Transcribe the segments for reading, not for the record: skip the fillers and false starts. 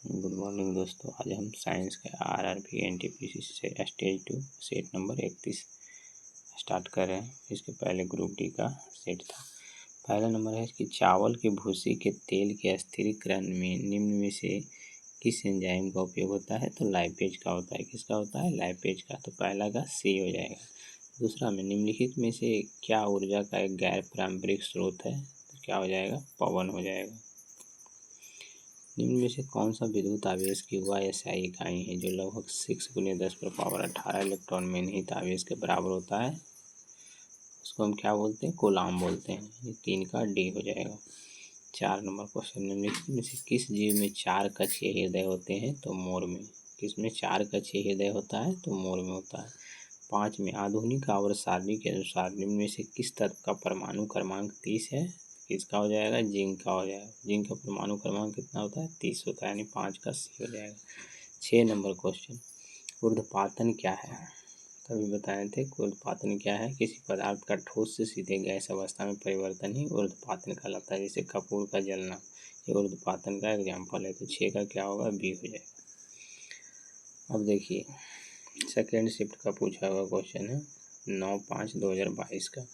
Good morning दोस्तों। आज हम साइंस के आरआरबी एनटीपीसी से स्टेज 2 सेट नंबर 31 स्टार्ट कर रहे हैं। इसके पहले ग्रुप डी का सेट था। पहला नंबर है कि चावल के भूसी के तेल के स्थिरीकरण में निम्न में से किस एंजाइम का उपयोग होता है? तो लाइपेज का होता है। किसका होता है? लाइपेज का। तो पहला का सी हो जाएगा। दूसरा में निम्नलिखित में से क्या ऊर्जा का एक गैर पारंपरिक स्रोत है? तो क्या हो जाएगा? पवन हो जाएगा। निम्न में से कौन सा विद्युत आवेश की वह एसआई इकाई है जो लगभग 6×10⁻18 इलेक्ट्रॉन में निहित आवेश के बराबर होता है? उसको हम क्या बोलते हैं? कूलाम बोलते हैं। ये 3 का डी हो जाएगा। 4 नंबर क्वेश्चन, निम्नलिखित में से किस जीव में 4 कक्षीय हृदय होते हैं? तो मोर में। किसमें 4 कक्षीय हृदय होता है? तो मोर में होता है। 5 में आधुनिक आवर्त सारणी के अनुसार निम्न में से किस तत्व का परमाणु क्रमांक 30 है? किसका हो जाएगा? जिंक का हो जाएगा। जिंक का परमाणु क्रमांक कितना होता है? 30 होता है, यानी 5 का सी हो जाएगा। 6 नंबर क्वेश्चन, ऊर्ध्वपातन क्या है? तभी बताए थे ऊर्ध्वपातन क्या है? किसी पदार्थ का ठोस से सीधे गैस अवस्था में परिवर्तन ही ऊर्ध्वपातन कहलाता है। जैसे कपूर का जलना, ये ऊर्ध्वपातन का एग्जाम्पल है। तो 6 का क्या होगा? बी हो जाएगा। अब देखिए सेकेंड शिफ्ट का पूछा हुआ क्वेश्चन है 9/5/2022 का।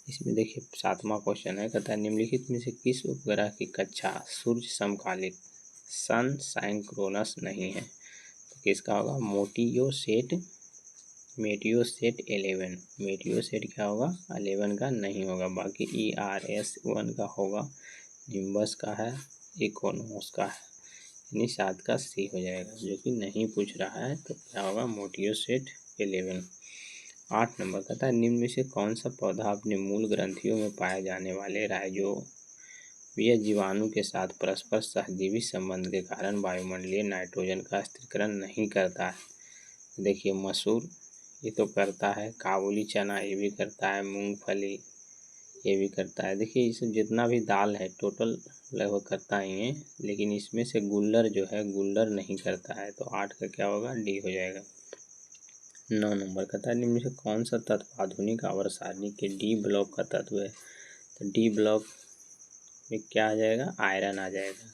इसमें देखिए 7वां क्वेश्चन है, कहता है निम्नलिखित में से किस उपग्रह की कक्षा सूर्य समकालिक सन साइंक्रोनस नहीं है? तो किसका होगा? मेटियोसेट 11। मेटियोसेट क्या होगा? 11 का नहीं होगा। बाकी ERS-1 का होगा, निम्बस का है, इकोनोस का है, यानी 7 का सी हो जाएगा, जो कि नहीं पूछ रहा है। तो क्या होगा? मेटियोसेट 11। 8 नंबर कहता है निम्न में से कौन सा पौधा अपने मूल ग्रंथियों में पाए जाने वाले राइजोबियम जीवाणु के साथ परस्पर सहजीवी संबंध के कारण वायुमंडलीय नाइट्रोजन का स्थिरीकरण नहीं करता है? देखिए मसूर ये तो करता है, काबुली चना ये भी करता है, मूंगफली ये भी करता है। देखिए इस जितना भी दाल है टोटल लगभग करता ही है, लेकिन इसमें से गुल्लर जो है गुल्लर नहीं करता है। तो 8 का क्या होगा? डी हो जाएगा। 9 नंबर कहता है निम्न में से कौन सा तत्व आधुनिक आवर्त सारणी के डी ब्लॉक का तत्व है? तो डी ब्लॉक में क्या आ जाएगा? आयरन आ जाएगा।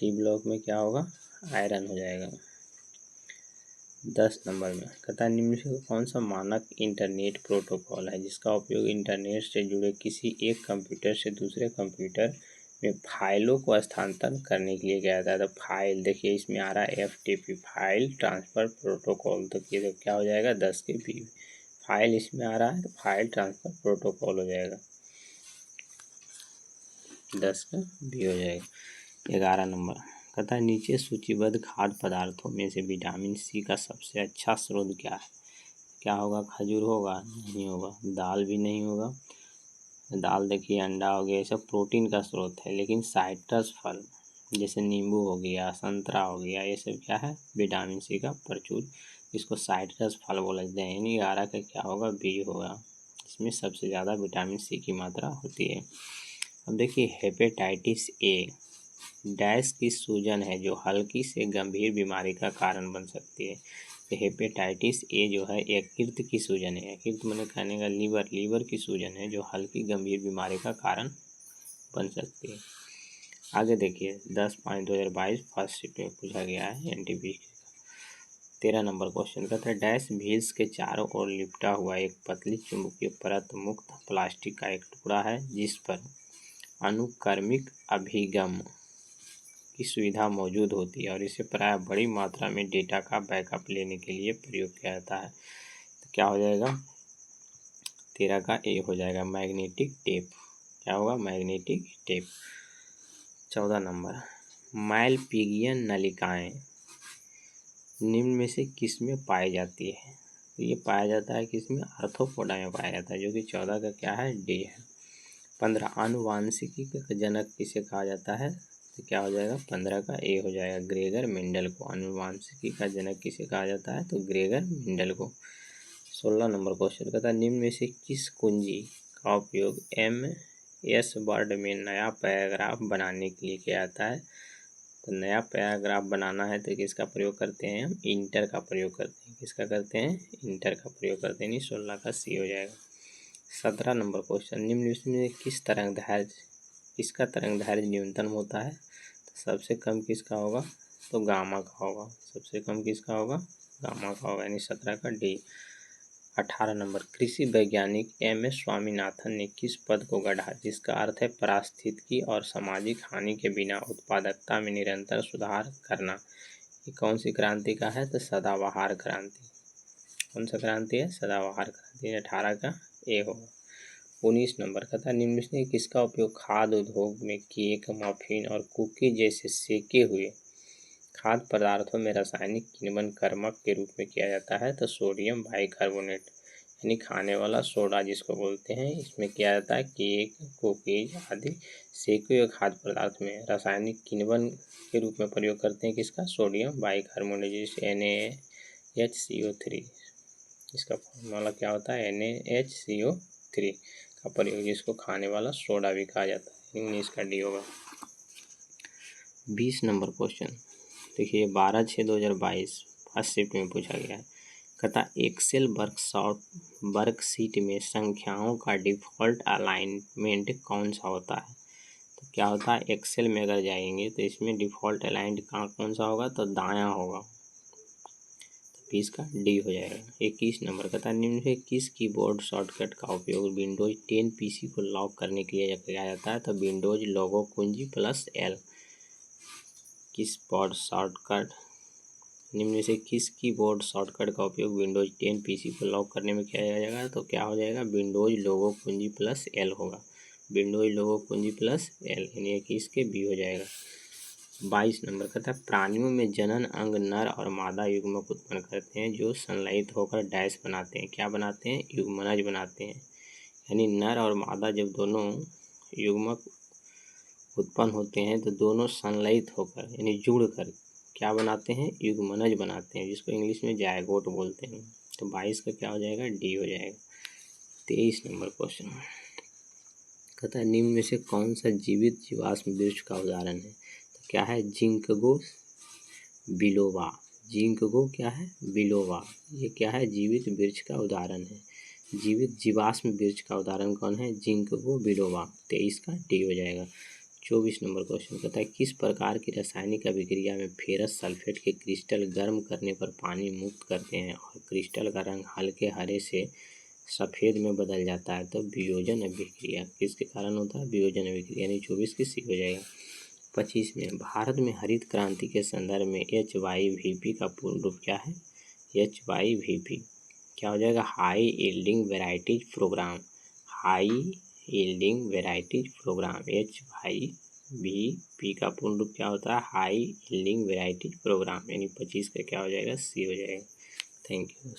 डी ब्लॉक में क्या होगा? आयरन हो जाएगा। 10 नंबर में कहता है निम्न से कौन सा मानक इंटरनेट प्रोटोकॉल है जिसका उपयोग इंटरनेट से जुड़े किसी एक कंप्यूटर से दूसरे कंप्यूटर में फाइलों को स्थानांतरण करने के लिए किया जाता है? तो फाइल देखिए इसमें आ रहा है FTP, फाइल ट्रांसफ़र प्रोटोकॉल। तो ये तो क्या हो जाएगा? 10 के बी। फाइल इसमें आ रहा है तो फाइल ट्रांसफ़र प्रोटोकॉल हो जाएगा, 10 का बी हो जाएगा। 11 नंबर कहता है नीचे सूचीबद्ध खाद्य पदार्थों में से विटामिन सी का सबसे अच्छा स्रोत क्या है? क्या होगा? खजूर होगा? नहीं होगा। दाल भी नहीं होगा। दाल देखिए अंडा हो गया, ये सब प्रोटीन का स्रोत है। लेकिन साइट्रस फल जैसे नींबू हो गया, संतरा हो गया, ये सब क्या है? विटामिन सी का प्रचुर, इसको साइट्रस फल बोलते हैं। यानी 11 का क्या होगा? बी होगा। इसमें सबसे ज़्यादा विटामिन सी की मात्रा होती है। अब देखिए हेपेटाइटिस ए डैश की सूजन है जो हल्की से गंभीर बीमारी का कारण बन सकती है। तो हेपेटाइटिस ए जो है यकृत की सूजन है। यकृत मैंने कहने का लीवर की सूजन है जो हल्की गंभीर बीमारी का कारण बन सकती है। आगे देखिए 10/5/2022 फर्स्ट शिफ्ट में पूछा गया है एनटीपीसी का। 13 नंबर क्वेश्चन कहता है डैश व्हील्स के चारों ओर लिपटा हुआ एक पतली चुंबकीय परत मुक्त प्लास्टिक का एक टुकड़ा है जिस पर अनुक्रमिक अभिगम की सुविधा मौजूद होती है और इसे प्रायः बड़ी मात्रा में डेटा का बैकअप लेने के लिए प्रयोग किया जाता है। तो क्या हो जाएगा? 13 का ए हो जाएगा, मैग्नेटिक टेप। क्या होगा? Magnetic tape. 14 नंबर माइलपीगियन नलिकाएं निम्न में से किस में पाई जाती है? तो ये पाया जाता है किसमें? आर्थ्रोपोडा में पाया जाता है, जो कि 14 का क्या है? डी है। 15 आनुवांशिकी का जनक किसे कहा जाता है? तो क्या हो जाएगा? 15 का ए हो जाएगा, ग्रेगर मेंडल को। आनुवांशिकी का जनक किसे कहा जाता है? तो ग्रेगर मेंडल को। 16 नंबर क्वेश्चन कहता है निम्न में से किस कुंजी का उपयोग MS वर्ड में नया पैराग्राफ बनाने के लिए किया जाता है? तो नया पैराग्राफ बनाना है तो किसका प्रयोग करते हैं हम? इंटर का प्रयोग करते हैं। किसका करते हैं? इंटर का प्रयोग करते हैं। 16 का सी हो जाएगा। 17 नंबर क्वेश्चन निम्न में किस तरंग दैर्ध्य इसका तरंग दैर्ध्य न्यूनतम होता है? तो सबसे कम किसका होगा, तो गामा का होगा। सबसे कम किसका होगा, गामा का होगा, यानी 17 का डी। 18 नंबर, कृषि वैज्ञानिक MS स्वामीनाथन ने किस पद को गढ़ा जिसका अर्थ है पारिस्थितिकी और सामाजिक हानि के बिना उत्पादकता में निरंतर सुधार करना। ये कौन सी क्रांति का है, तो सदाबहार क्रांति। कौन सा क्रांति है, सदाबहार क्रांति। 18 का ए होगा। 19 नंबर कहता है निम्न में से किसका उपयोग खाद्य उद्योग में केक, मफिन और कुकी जैसे सेके हुए खाद्य पदार्थों में रासायनिक किण्वन कर्मक के रूप में किया जाता है, तो सोडियम बाइकार्बोनेट, यानी खाने वाला सोडा जिसको बोलते हैं। इसमें किया जाता है केक, कुकीज आदि सेके हुए खाद्य पदार्थ में रासायनिक किण्वन के रूप में प्रयोग करते हैं किसका, सोडियम बाइकार्बोनेट, जिसे NaHCO3। इसका फॉर्मूला क्या होता है, NaHCO3 का प्रयोग, जिसको खाने वाला सोडा भी कहा जाता है। 19 का डी होगा। 20 नंबर क्वेश्चन देखिए, 12/6/2022 फर्स्ट शिफ्ट में पूछा गया है। कहता एक्सेल वर्कशीट में संख्याओं का डिफ़ॉल्ट अलाइनमेंट कौन सा होता है, तो क्या होता है, एक्सेल में अगर जाएंगे तो इसमें डिफ़ॉल्ट अलाइंड कौन सा होगा, तो दायां होगा, तो 20 का डी हो जाएगा। 21 नंबर कहता है निम्न में किस कीबोर्ड शॉर्टकट का उपयोग विंडोज 10 PC को लॉक करने के लिए किया जाता है, तो विंडोज लोगो कुंजी +L। किस बोर्ड शॉर्टकट, निम्न में से किस कीबोर्ड शॉर्टकट का उपयोग विंडोज 10 PC को लॉक करने में किया जाएगा, तो क्या हो जाएगा, विंडोज लोगो कुंजी +L होगा। विंडोज लोगो कुंजी +L, यानी 21 के बी हो जाएगा। 22 नंबर कहता है प्राणियों में जनन अंग नर और मादा युग्मक उत्पन्न करते हैं जो संलयित होकर डैश बनाते हैं। क्या बनाते हैं, युग्मनज बनाते हैं। यानी नर और मादा जब दोनों युग्मक उत्पन्न होते हैं तो दोनों संलयित होकर यानी जुड़कर क्या बनाते हैं, युग्मनज बनाते हैं, जिसको इंग्लिश में जायगोट बोलते हैं। तो 22 का क्या हो जाएगा, डी हो जाएगा। 23 नंबर क्वेश्चन कहता है निम्न में से कौन सा जीवित जीवाश्म वृक्ष का उदाहरण है, तो क्या है, जिंकगो बिलोबा। जिंकगो क्या है, बिलोबा, ये क्या है, जीवित वृक्ष का उदाहरण है। जीवित जीवाश्म वृक्ष का उदाहरण कौन है, जिंकगो बिलोबा। 23 का डी हो जाएगा। 24 नंबर क्वेश्चन कहता है किस प्रकार की रासायनिक अभिक्रिया में फेरस सल्फेट के क्रिस्टल गर्म करने पर पानी मुक्त करते हैं और क्रिस्टल का रंग हल्के हरे से सफ़ेद में बदल जाता है, तो वियोजन अभिक्रिया। किसके कारण होता है, वियोजन अभिक्रिया, यानी 24 की सी हो जाएगा। 25 में भारत में हरित क्रांति के संदर्भ में HYVP का पूर्ण रूप क्या है, HYVP क्या हो जाएगा, high yielding varieties programme. High yielding varieties programme, HYVP का पूर्ण रूप क्या होता है, हाई यील्डिंग वेराइटीज प्रोग्राम, यानी 25 का क्या हो जाएगा, सी हो जाएगा। Thank you.